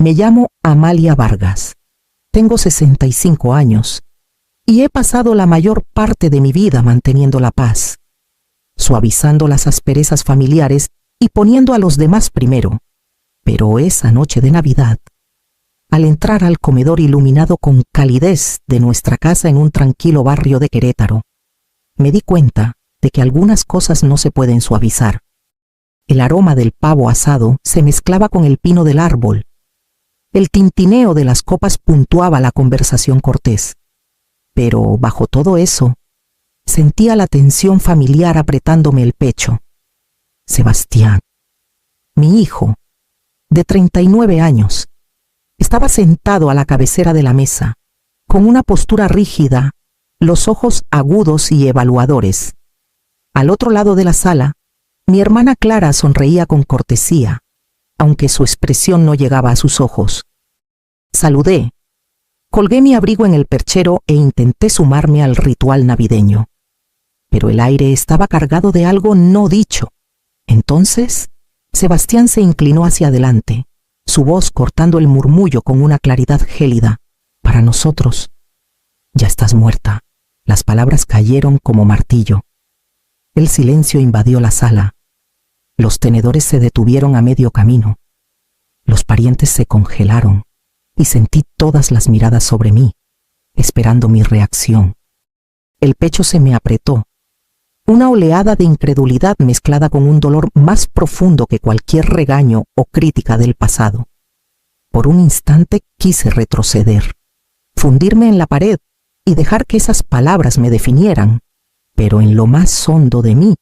Me llamo Amalia Vargas. Tengo 65 años y he pasado la mayor parte de mi vida manteniendo la paz, suavizando las asperezas familiares y poniendo a los demás primero. Pero esa noche de Navidad, al entrar al comedor iluminado con calidez de nuestra casa en un tranquilo barrio de Querétaro, me di cuenta de que algunas cosas no se pueden suavizar. El aroma del pavo asado se mezclaba con el pino del árbol. El tintineo de las copas puntuaba la conversación cortés. Pero bajo todo eso, sentía la tensión familiar apretándome el pecho. Sebastián, mi hijo, de 39 años, estaba sentado a la cabecera de la mesa, con una postura rígida, los ojos agudos y evaluadores. Al otro lado de la sala, mi hermana Clara sonreía con cortesía, aunque su expresión no llegaba a sus ojos. Saludé, colgué mi abrigo en el perchero e intenté sumarme al ritual navideño. Pero el aire estaba cargado de algo no dicho. Entonces, Sebastián se inclinó hacia adelante, su voz cortando el murmullo con una claridad gélida. Para nosotros, ya estás muerta. Las palabras cayeron como martillo. El silencio invadió la sala. Los tenedores se detuvieron a medio camino. Los parientes se congelaron y sentí todas las miradas sobre mí, esperando mi reacción. El pecho se me apretó. Una oleada de incredulidad mezclada con un dolor más profundo que cualquier regaño o crítica del pasado. Por un instante quise retroceder, fundirme en la pared y dejar que esas palabras me definieran, pero en lo más hondo de mí,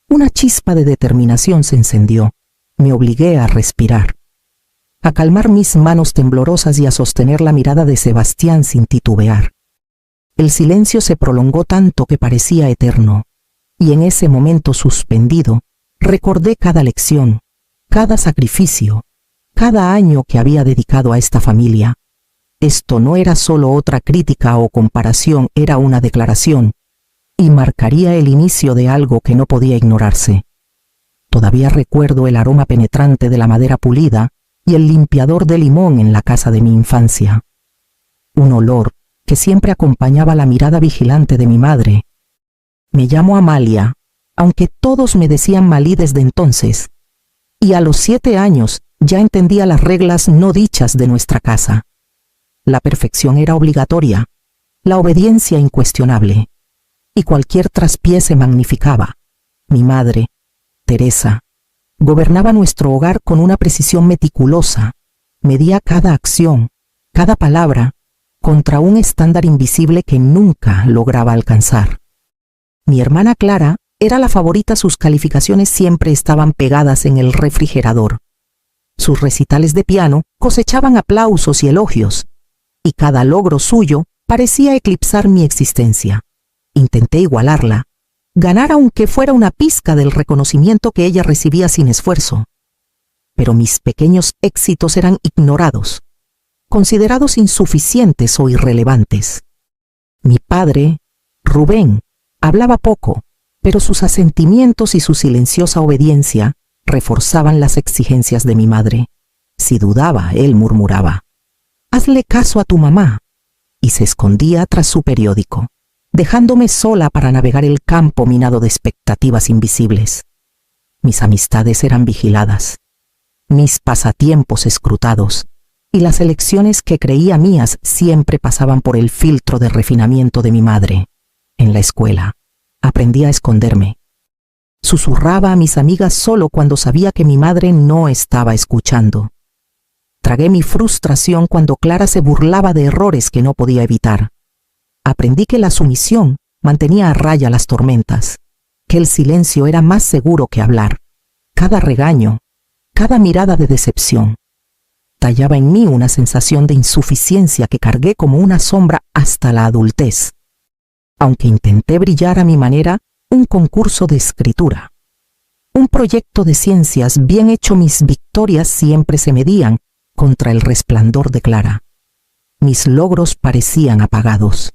una chispa de determinación se encendió. Me obligué a respirar, a calmar mis manos temblorosas y a sostener la mirada de Sebastián sin titubear. El silencio se prolongó tanto que parecía eterno, y en ese momento suspendido, recordé cada lección, cada sacrificio, cada año que había dedicado a esta familia. Esto no era solo otra crítica o comparación, era una declaración, y marcaría el inicio de algo que no podía ignorarse. Todavía recuerdo el aroma penetrante de la madera pulida y el limpiador de limón en la casa de mi infancia. Un olor que siempre acompañaba la mirada vigilante de mi madre. Me llamo Amalia, aunque todos me decían Malí desde entonces, y a los 7 años ya entendía las reglas no dichas de nuestra casa. La perfección era obligatoria, la obediencia incuestionable, y cualquier traspié se magnificaba. Mi madre, Teresa, gobernaba nuestro hogar con una precisión meticulosa, medía cada acción, cada palabra, contra un estándar invisible que nunca lograba alcanzar. Mi hermana Clara era la favorita, sus calificaciones siempre estaban pegadas en el refrigerador. Sus recitales de piano cosechaban aplausos y elogios, y cada logro suyo parecía eclipsar mi existencia. Intenté igualarla, ganar aunque fuera una pizca del reconocimiento que ella recibía sin esfuerzo. Pero mis pequeños éxitos eran ignorados, considerados insuficientes o irrelevantes. Mi padre, Rubén, hablaba poco, pero sus asentimientos y su silenciosa obediencia reforzaban las exigencias de mi madre. Si dudaba, él murmuraba: «Hazle caso a tu mamá», y se escondía tras su periódico, dejándome sola para navegar el campo minado de expectativas invisibles. Mis amistades eran vigiladas, mis pasatiempos escrutados, y las elecciones que creía mías siempre pasaban por el filtro de refinamiento de mi madre. En la escuela, aprendí a esconderme. Susurraba a mis amigas solo cuando sabía que mi madre no estaba escuchando. Tragué mi frustración cuando Clara se burlaba de errores que no podía evitar. Aprendí que la sumisión mantenía a raya las tormentas, que el silencio era más seguro que hablar. Cada regaño, cada mirada de decepción, tallaba en mí una sensación de insuficiencia que cargué como una sombra hasta la adultez. Aunque intenté brillar a mi manera, un concurso de escritura, un proyecto de ciencias bien hecho, mis victorias siempre se medían contra el resplandor de Clara. Mis logros parecían apagados,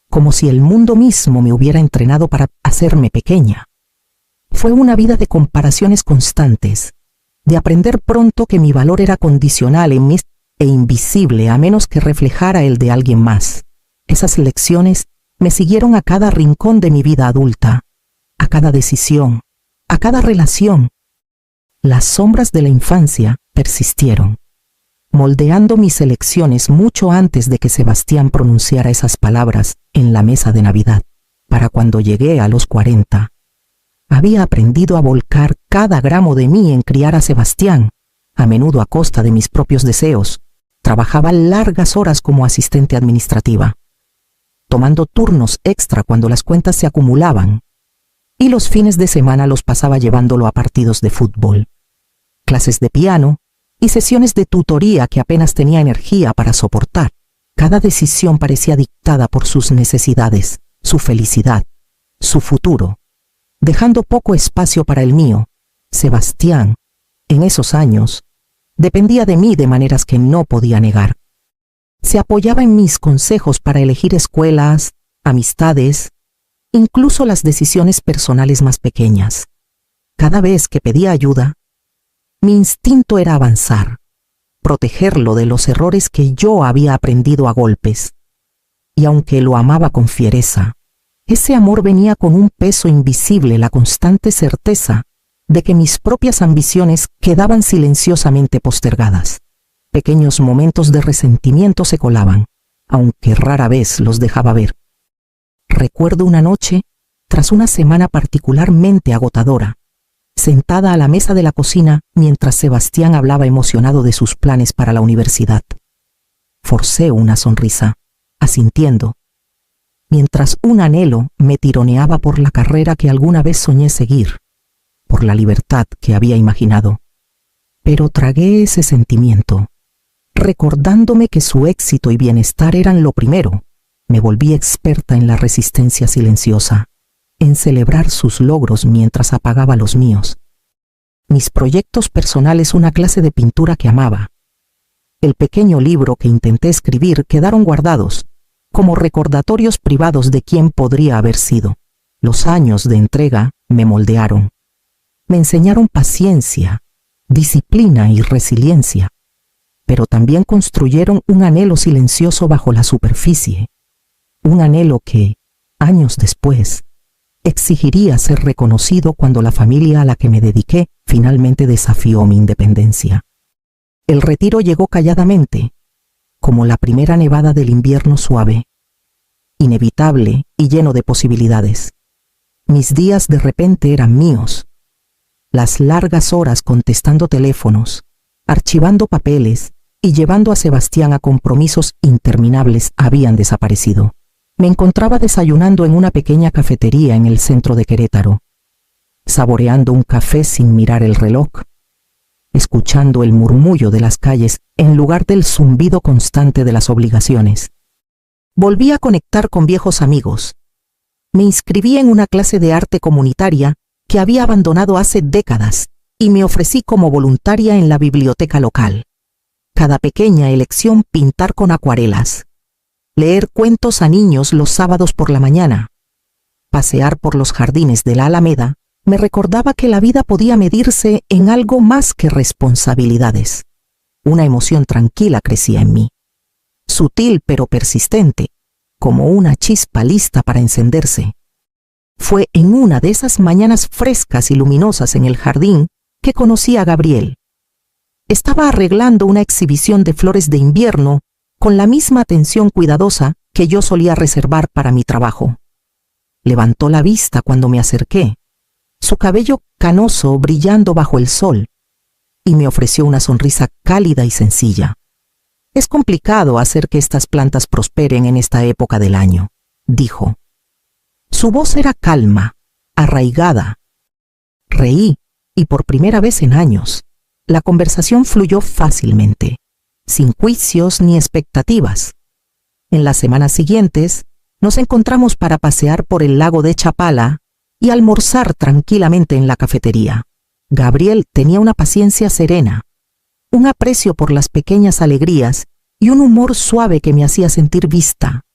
como si el mundo mismo me hubiera entrenado para hacerme pequeña. Fue una vida de comparaciones constantes, de aprender pronto que mi valor era condicional en e invisible a menos que reflejara el de alguien más. Esas lecciones me siguieron a cada rincón de mi vida adulta, a cada decisión, a cada relación. Las sombras de la infancia persistieron, moldeando mis elecciones mucho antes de que Sebastián pronunciara esas palabras en la mesa de Navidad. Para cuando llegué a los 40, había aprendido a volcar cada gramo de mí en criar a Sebastián, a menudo a costa de mis propios deseos. Trabajaba largas horas como asistente administrativa, tomando turnos extra cuando las cuentas se acumulaban, y los fines de semana los pasaba llevándolo a partidos de fútbol, clases de piano y sesiones de tutoría que apenas tenía energía para soportar. Cada decisión parecía dictada por sus necesidades, su felicidad, su futuro, dejando poco espacio para el mío. Sebastián, en esos años, dependía de mí de maneras que no podía negar. Se apoyaba en mis consejos para elegir escuelas, amistades, incluso las decisiones personales más pequeñas. Cada vez que pedía ayuda, mi instinto era avanzar, protegerlo de los errores que yo había aprendido a golpes. Y aunque lo amaba con fiereza, ese amor venía con un peso invisible, la constante certeza de que mis propias ambiciones quedaban silenciosamente postergadas. Pequeños momentos de resentimiento se colaban, aunque rara vez los dejaba ver. Recuerdo una noche, tras una semana particularmente agotadora, sentada a la mesa de la cocina mientras Sebastián hablaba emocionado de sus planes para la universidad. Forcé una sonrisa, asintiendo, mientras un anhelo me tironeaba por la carrera que alguna vez soñé seguir, por la libertad que había imaginado. Pero tragué ese sentimiento, recordándome que su éxito y bienestar eran lo primero. Me volví experta en la resistencia silenciosa, en celebrar sus logros mientras apagaba los míos. Mis proyectos personales, una clase de pintura que amaba, el pequeño libro que intenté escribir, quedaron guardados como recordatorios privados de quién podría haber sido. Los años de entrega me moldearon. Me enseñaron paciencia, disciplina y resiliencia, pero también construyeron un anhelo silencioso bajo la superficie, un anhelo que, años después, exigiría ser reconocido cuando la familia a la que me dediqué finalmente desafió mi independencia. El retiro llegó calladamente, como la primera nevada del invierno suave, inevitable y lleno de posibilidades. Mis días de repente eran míos. Las largas horas contestando teléfonos, archivando papeles y llevando a Sebastián a compromisos interminables habían desaparecido. Me encontraba desayunando en una pequeña cafetería en el centro de Querétaro, saboreando un café sin mirar el reloj, escuchando el murmullo de las calles en lugar del zumbido constante de las obligaciones. Volví a conectar con viejos amigos. Me inscribí en una clase de arte comunitaria que había abandonado hace décadas y me ofrecí como voluntaria en la biblioteca local. Cada pequeña elección, pintar con acuarelas, leer cuentos a niños los sábados por la mañana, pasear por los jardines de la Alameda, me recordaba que la vida podía medirse en algo más que responsabilidades. Una emoción tranquila crecía en mí, sutil pero persistente, como una chispa lista para encenderse. Fue en una de esas mañanas frescas y luminosas en el jardín que conocí a Gabriel. Estaba arreglando una exhibición de flores de invierno con la misma atención cuidadosa que yo solía reservar para mi trabajo. Levantó la vista cuando me acerqué, su cabello canoso brillando bajo el sol, y me ofreció una sonrisa cálida y sencilla. «Es complicado hacer que estas plantas prosperen en esta época del año», dijo. Su voz era calma, arraigada. Reí, y por primera vez en años, la conversación fluyó fácilmente, sin juicios ni expectativas. En las semanas siguientes, nos encontramos para pasear por el lago de Chapala y almorzar tranquilamente en la cafetería. Gabriel tenía una paciencia serena, un aprecio por las pequeñas alegrías y un humor suave que me hacía sentir vista,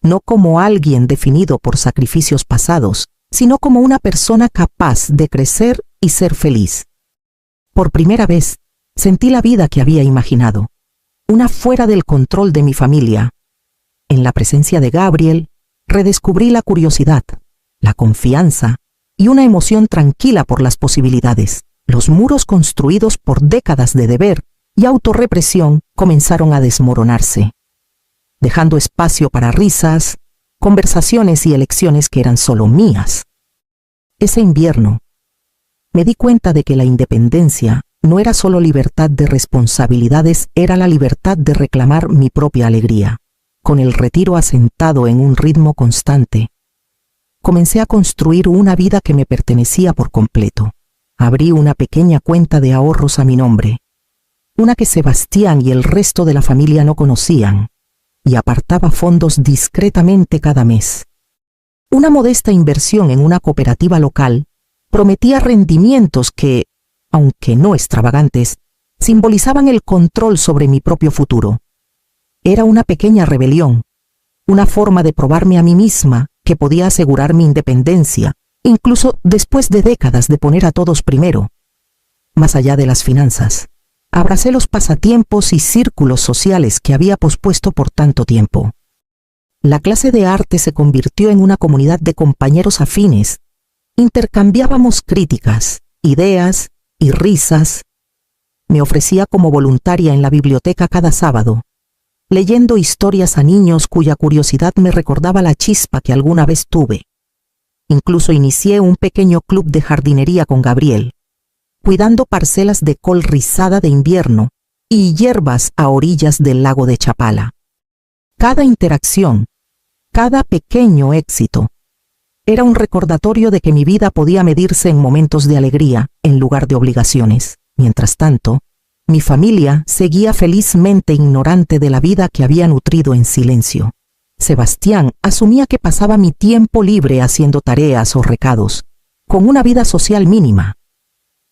no como alguien definido por sacrificios pasados, sino como una persona capaz de crecer y ser feliz. Por primera vez, sentí la vida que había imaginado, una fuera del control de mi familia. En la presencia de Gabriel, redescubrí la curiosidad, la confianza y una emoción tranquila por las posibilidades. Los muros construidos por décadas de deber y autorrepresión comenzaron a desmoronarse, dejando espacio para risas, conversaciones y elecciones que eran solo mías. Ese invierno, me di cuenta de que la independencia no era solo libertad de responsabilidades, era la libertad de reclamar mi propia alegría. Con el retiro asentado en un ritmo constante, comencé a construir una vida que me pertenecía por completo. Abrí una pequeña cuenta de ahorros a mi nombre, una que Sebastián y el resto de la familia no conocían, y apartaba fondos discretamente cada mes. Una modesta inversión en una cooperativa local prometía rendimientos que, aunque no extravagantes, simbolizaban el control sobre mi propio futuro. Era una pequeña rebelión, una forma de probarme a mí misma que podía asegurar mi independencia, incluso después de décadas de poner a todos primero. Más allá de las finanzas, abracé los pasatiempos y círculos sociales que había pospuesto por tanto tiempo. La clase de arte se convirtió en una comunidad de compañeros afines. Intercambiábamos críticas, ideas y risas. Me ofrecía como voluntaria en la biblioteca cada sábado, leyendo historias a niños cuya curiosidad me recordaba la chispa que alguna vez tuve. Incluso inicié un pequeño club de jardinería con Gabriel, cuidando parcelas de col rizada de invierno y hierbas a orillas del lago de Chapala. Cada interacción, cada pequeño éxito, era un recordatorio de que mi vida podía medirse en momentos de alegría en lugar de obligaciones. Mientras tanto, mi familia seguía felizmente ignorante de la vida que había nutrido en silencio. Sebastián asumía que pasaba mi tiempo libre haciendo tareas o recados, con una vida social mínima.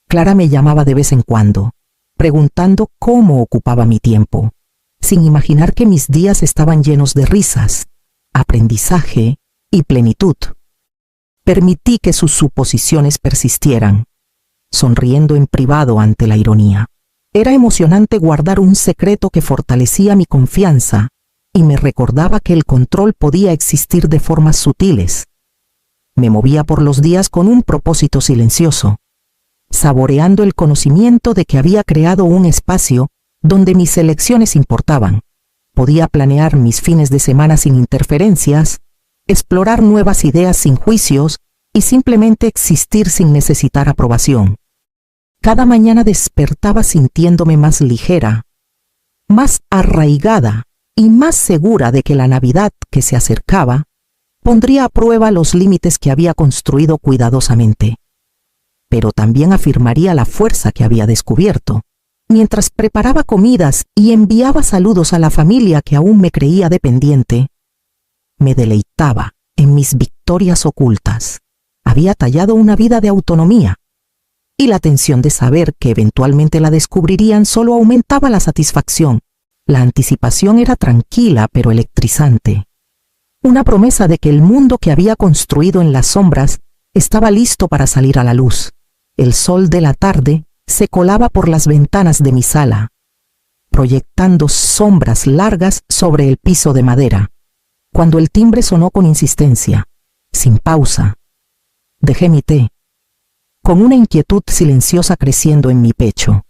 Clara me llamaba de vez en cuando, preguntando cómo ocupaba mi tiempo, sin imaginar que mis días estaban llenos de risas, aprendizaje y plenitud. Permití que sus suposiciones persistieran, sonriendo en privado ante la ironía. Era emocionante guardar un secreto que fortalecía mi confianza y me recordaba que el control podía existir de formas sutiles. Me movía por los días con un propósito silencioso, saboreando el conocimiento de que había creado un espacio donde mis elecciones importaban. Podía planear mis fines de semana sin interferencias, explorar nuevas ideas sin juicios y simplemente existir sin necesitar aprobación. Cada mañana despertaba sintiéndome más ligera, más arraigada y más segura de que la Navidad que se acercaba pondría a prueba los límites que había construido cuidadosamente, pero también afirmaría la fuerza que había descubierto. Mientras preparaba comidas y enviaba saludos a la familia que aún me creía dependiente, me deleitaba en mis victorias ocultas. Había tallado una vida de autonomía, y la tensión de saber que eventualmente la descubrirían solo aumentaba la satisfacción. La anticipación era tranquila pero electrizante. Una promesa de que el mundo que había construido en las sombras estaba listo para salir a la luz. El sol de la tarde se colaba por las ventanas de mi sala, proyectando sombras largas sobre el piso de madera. Cuando el timbre sonó con insistencia, sin pausa, dejé mi té, con una inquietud silenciosa creciendo en mi pecho.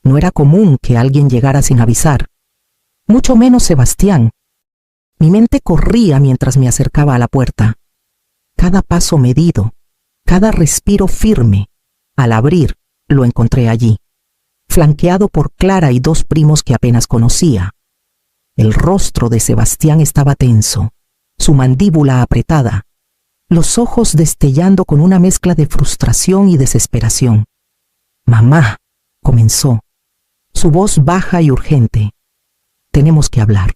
No era común que alguien llegara sin avisar, mucho menos Sebastián. Mi mente corría mientras me acercaba a la puerta. Cada paso medido, cada respiro firme. Al abrir, lo encontré allí, flanqueado por Clara y dos primos que apenas conocía. El rostro de Sebastián estaba tenso, su mandíbula apretada, los ojos destellando con una mezcla de frustración y desesperación. «Mamá», comenzó, su voz baja y urgente. «Tenemos que hablar.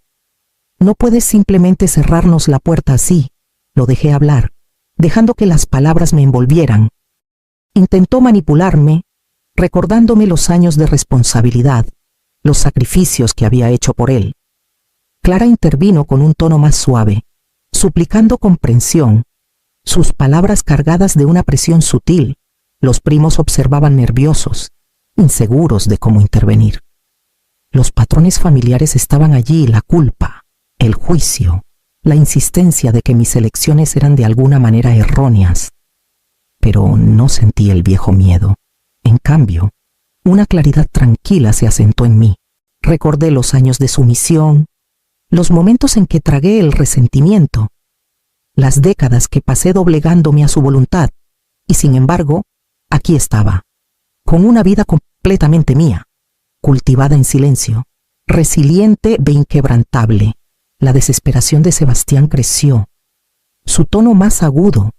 No puedes simplemente cerrarnos la puerta así». Lo dejé hablar, dejando que las palabras me envolvieran. Intentó manipularme, recordándome los años de responsabilidad, los sacrificios que había hecho por él. Clara intervino con un tono más suave, suplicando comprensión, sus palabras cargadas de una presión sutil. Los primos observaban nerviosos, inseguros de cómo intervenir. Los patrones familiares estaban allí, la culpa, el juicio, la insistencia de que mis elecciones eran de alguna manera erróneas. Pero no sentí el viejo miedo. En cambio, una claridad tranquila se asentó en mí. Recordé los años de sumisión, los momentos en que tragué el resentimiento, las décadas que pasé doblegándome a su voluntad, y sin embargo, aquí estaba, con una vida completamente mía, cultivada en silencio, resiliente e inquebrantable. La desesperación de Sebastián creció. Su tono más agudo,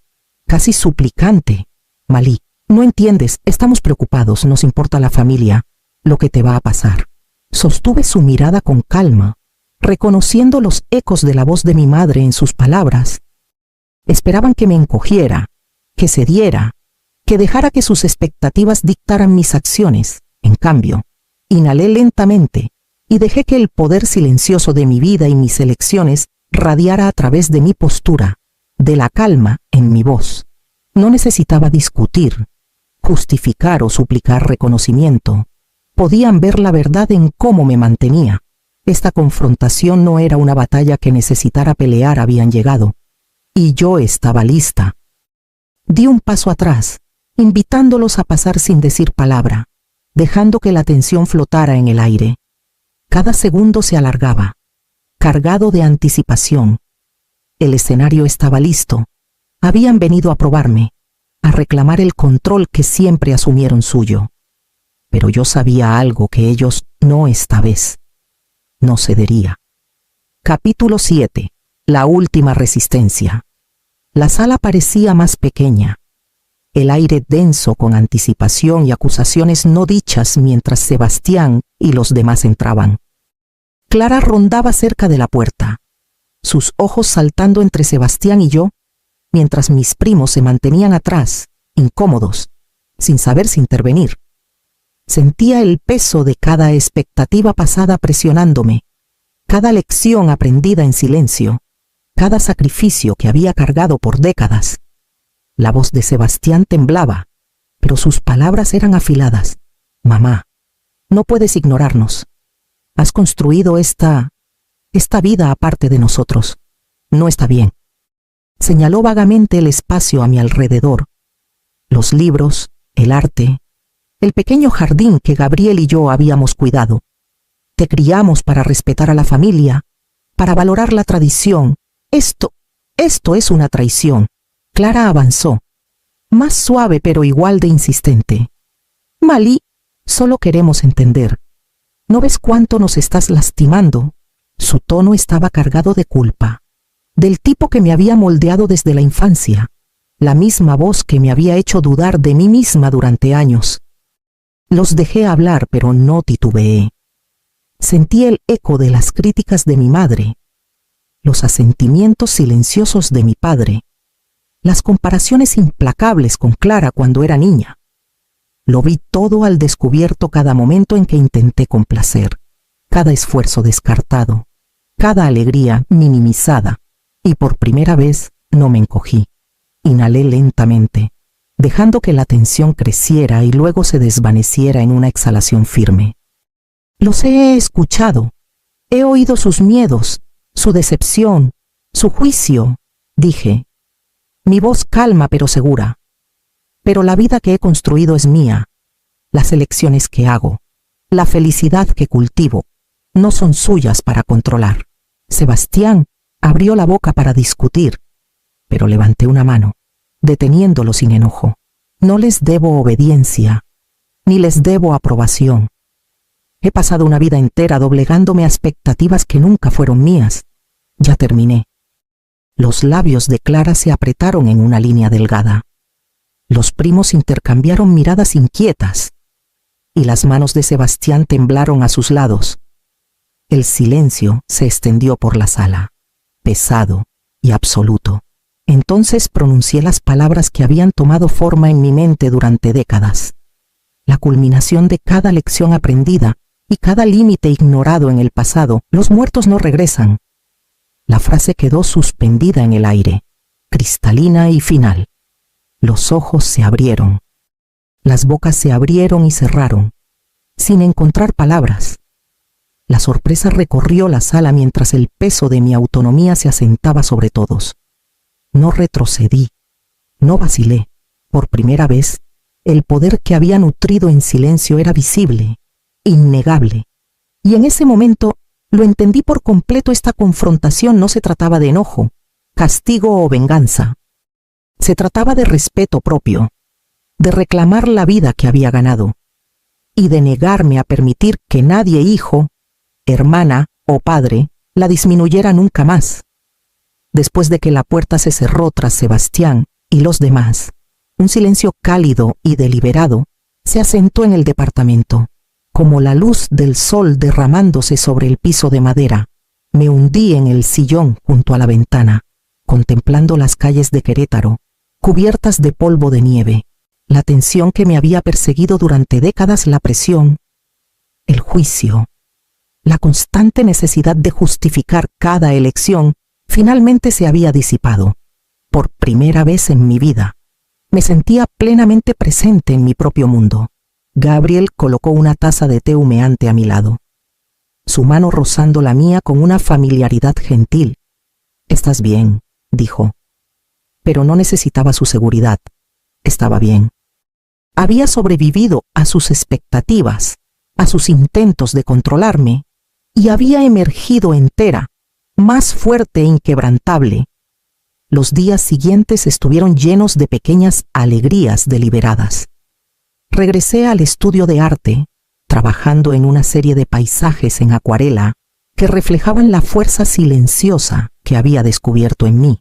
casi suplicante. Malí, no entiendes, estamos preocupados, nos importa la familia, lo que te va a pasar. Sostuve su mirada con calma, reconociendo los ecos de la voz de mi madre en sus palabras. Esperaban que me encogiera, que cediera, que dejara que sus expectativas dictaran mis acciones. En cambio, inhalé lentamente y dejé que el poder silencioso de mi vida y mis elecciones radiara a través de mi postura, de la calma en mi voz. No necesitaba discutir, justificar o suplicar reconocimiento. Podían ver la verdad en cómo me mantenía. Esta confrontación no era una batalla que necesitara pelear, habían llegado. Y yo estaba lista. Di un paso atrás, invitándolos a pasar sin decir palabra, dejando que la tensión flotara en el aire. Cada segundo se alargaba, cargado de anticipación. El escenario estaba listo. Habían venido a probarme, a reclamar el control que siempre asumieron suyo. Pero yo sabía algo que ellos no esta vez. No cedería. Capítulo 7. La última resistencia. La sala parecía más pequeña. El aire denso con anticipación y acusaciones no dichas mientras Sebastián y los demás entraban. Clara rondaba cerca de la puerta, sus ojos saltando entre Sebastián y yo, mientras mis primos se mantenían atrás, incómodos, sin saber si intervenir. Sentía el peso de cada expectativa pasada presionándome, cada lección aprendida en silencio, cada sacrificio que había cargado por décadas. La voz de Sebastián temblaba, pero sus palabras eran afiladas. Mamá, no puedes ignorarnos. Has construido esta vida aparte de nosotros. No está bien. Señaló vagamente el espacio a mi alrededor. Los libros, el arte, el pequeño jardín que Gabriel y yo habíamos cuidado. Te criamos para respetar a la familia, para valorar la tradición. Esto es una traición. Clara avanzó, más suave pero igual de insistente. Malí, solo queremos entender. ¿No ves cuánto nos estás lastimando? Su tono estaba cargado de culpa, del tipo que me había moldeado desde la infancia, la misma voz que me había hecho dudar de mí misma durante años. Los dejé hablar, pero no titubeé. Sentí el eco de las críticas de mi madre, los asentimientos silenciosos de mi padre, las comparaciones implacables con Clara cuando era niña. Lo vi todo al descubierto cada momento en que intenté complacer, cada esfuerzo descartado, cada alegría minimizada, y por primera vez no me encogí. Inhalé lentamente, dejando que la tensión creciera y luego se desvaneciera en una exhalación firme. Los he escuchado, he oído sus miedos, su decepción, su juicio, dije. Mi voz calma pero segura. Pero la vida que he construido es mía. Las elecciones que hago, la felicidad que cultivo, no son suyas para controlar. Sebastián abrió la boca para discutir, pero levanté una mano, deteniéndolo sin enojo. No les debo obediencia, ni les debo aprobación. He pasado una vida entera doblegándome a expectativas que nunca fueron mías. Ya terminé. Los labios de Clara se apretaron en una línea delgada. Los primos intercambiaron miradas inquietas, y las manos de Sebastián temblaron a sus lados. El silencio se extendió por la sala, pesado y absoluto. Entonces pronuncié las palabras que habían tomado forma en mi mente durante décadas. La culminación de cada lección aprendida y cada límite ignorado en el pasado. Los muertos no regresan. La frase quedó suspendida en el aire, cristalina y final. Los ojos se abrieron. Las bocas se abrieron y cerraron, sin encontrar palabras. La sorpresa recorrió la sala mientras el peso de mi autonomía se asentaba sobre todos. No retrocedí, no vacilé. Por primera vez, el poder que había nutrido en silencio era visible, innegable. Y en ese momento lo entendí por completo. Esta confrontación no se trataba de enojo, castigo o venganza. Se trataba de respeto propio, de reclamar la vida que había ganado y de negarme a permitir que nadie, hijo, hermana o padre, la disminuyera nunca más. Después de que la puerta se cerró tras Sebastián y los demás, un silencio cálido y deliberado se asentó en el departamento. Como la luz del sol derramándose sobre el piso de madera, me hundí en el sillón junto a la ventana, contemplando las calles de Querétaro, cubiertas de polvo de nieve, la tensión que me había perseguido durante décadas, la presión, el juicio, la constante necesidad de justificar cada elección, finalmente se había disipado. Por primera vez en mi vida, me sentía plenamente presente en mi propio mundo. Gabriel colocó una taza de té humeante a mi lado, su mano rozando la mía con una familiaridad gentil. «Estás bien», dijo. Pero no necesitaba su seguridad. Estaba bien. Había sobrevivido a sus expectativas, a sus intentos de controlarme, y había emergido entera, más fuerte e inquebrantable. Los días siguientes estuvieron llenos de pequeñas alegrías deliberadas. Regresé al estudio de arte, trabajando en una serie de paisajes en acuarela que reflejaban la fuerza silenciosa que había descubierto en mí.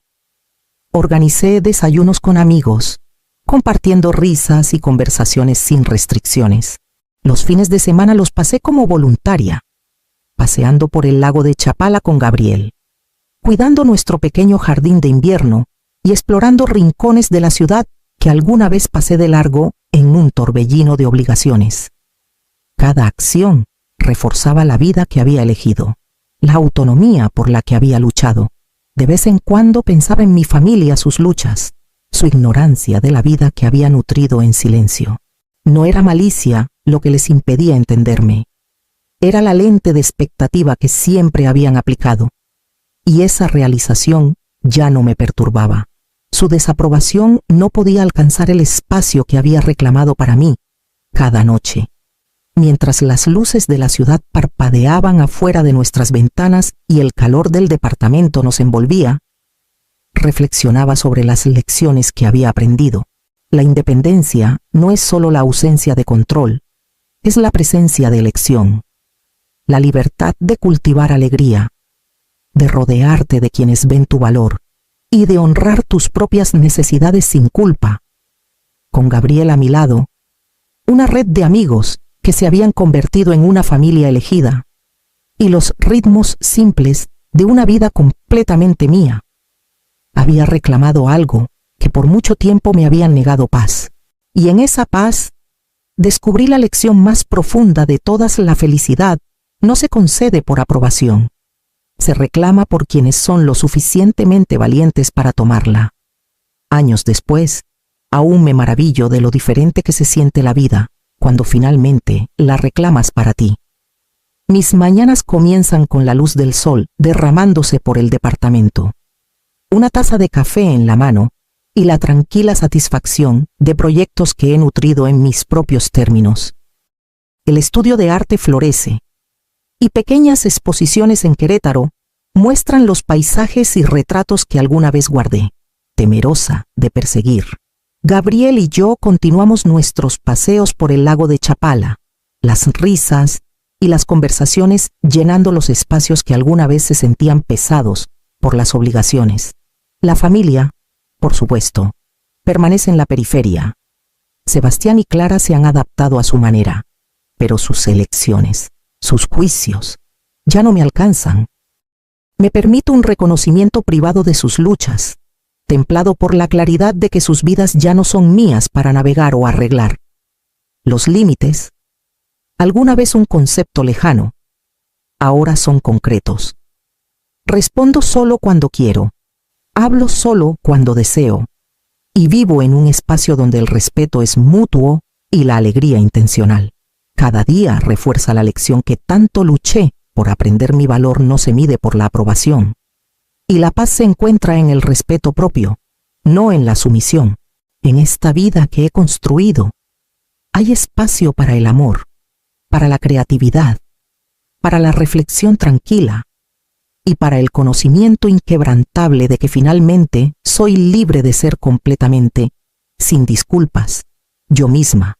Organicé desayunos con amigos, compartiendo risas y conversaciones sin restricciones. Los fines de semana los pasé como voluntaria, paseando por el lago de Chapala con Gabriel, cuidando nuestro pequeño jardín de invierno y explorando rincones de la ciudad que alguna vez pasé de largo en un torbellino de obligaciones. Cada acción reforzaba la vida que había elegido, la autonomía por la que había luchado. De vez en cuando pensaba en mi familia, sus luchas, su ignorancia de la vida que había nutrido en silencio. No era malicia lo que les impedía entenderme. Era la lente de expectativa que siempre habían aplicado. Y esa realización ya no me perturbaba. Su desaprobación no podía alcanzar el espacio que había reclamado para mí cada noche. Mientras las luces de la ciudad parpadeaban afuera de nuestras ventanas y el calor del departamento nos envolvía, reflexionaba sobre las lecciones que había aprendido. La independencia no es solo la ausencia de control, es la presencia de elección, la libertad de cultivar alegría, de rodearte de quienes ven tu valor y de honrar tus propias necesidades sin culpa. Con Gabriel a mi lado, una red de amigos que se habían convertido en una familia elegida, y los ritmos simples de una vida completamente mía. Había reclamado algo que por mucho tiempo me habían negado: paz. Y en esa paz descubrí la lección más profunda de todas: la felicidad no se concede por aprobación. Se reclama por quienes son lo suficientemente valientes para tomarla. Años después, aún me maravillo de lo diferente que se siente la vida cuando finalmente la reclamas para ti. Mis mañanas comienzan con la luz del sol derramándose por el departamento, una taza de café en la mano y la tranquila satisfacción de proyectos que he nutrido en mis propios términos. El estudio de arte florece, y pequeñas exposiciones en Querétaro muestran los paisajes y retratos que alguna vez guardé, temerosa de perseguir. Gabriel y yo continuamos nuestros paseos por el lago de Chapala, las risas y las conversaciones llenando los espacios que alguna vez se sentían pesados por las obligaciones. La familia, por supuesto, permanece en la periferia. Sebastián y Clara se han adaptado a su manera, pero sus elecciones, sus juicios, ya no me alcanzan. Me permito un reconocimiento privado de sus luchas, templado por la claridad de que sus vidas ya no son mías para navegar o arreglar. Los límites, alguna vez un concepto lejano, ahora son concretos. Respondo solo cuando quiero, hablo solo cuando deseo, y vivo en un espacio donde el respeto es mutuo y la alegría intencional. Cada día refuerza la lección que tanto luché por aprender mi valor no se mide por la aprobación. Y la paz se encuentra en el respeto propio, no en la sumisión. En esta vida que he construido, hay espacio para el amor, para la creatividad, para la reflexión tranquila y para el conocimiento inquebrantable de que finalmente soy libre de ser completamente, sin disculpas, yo misma.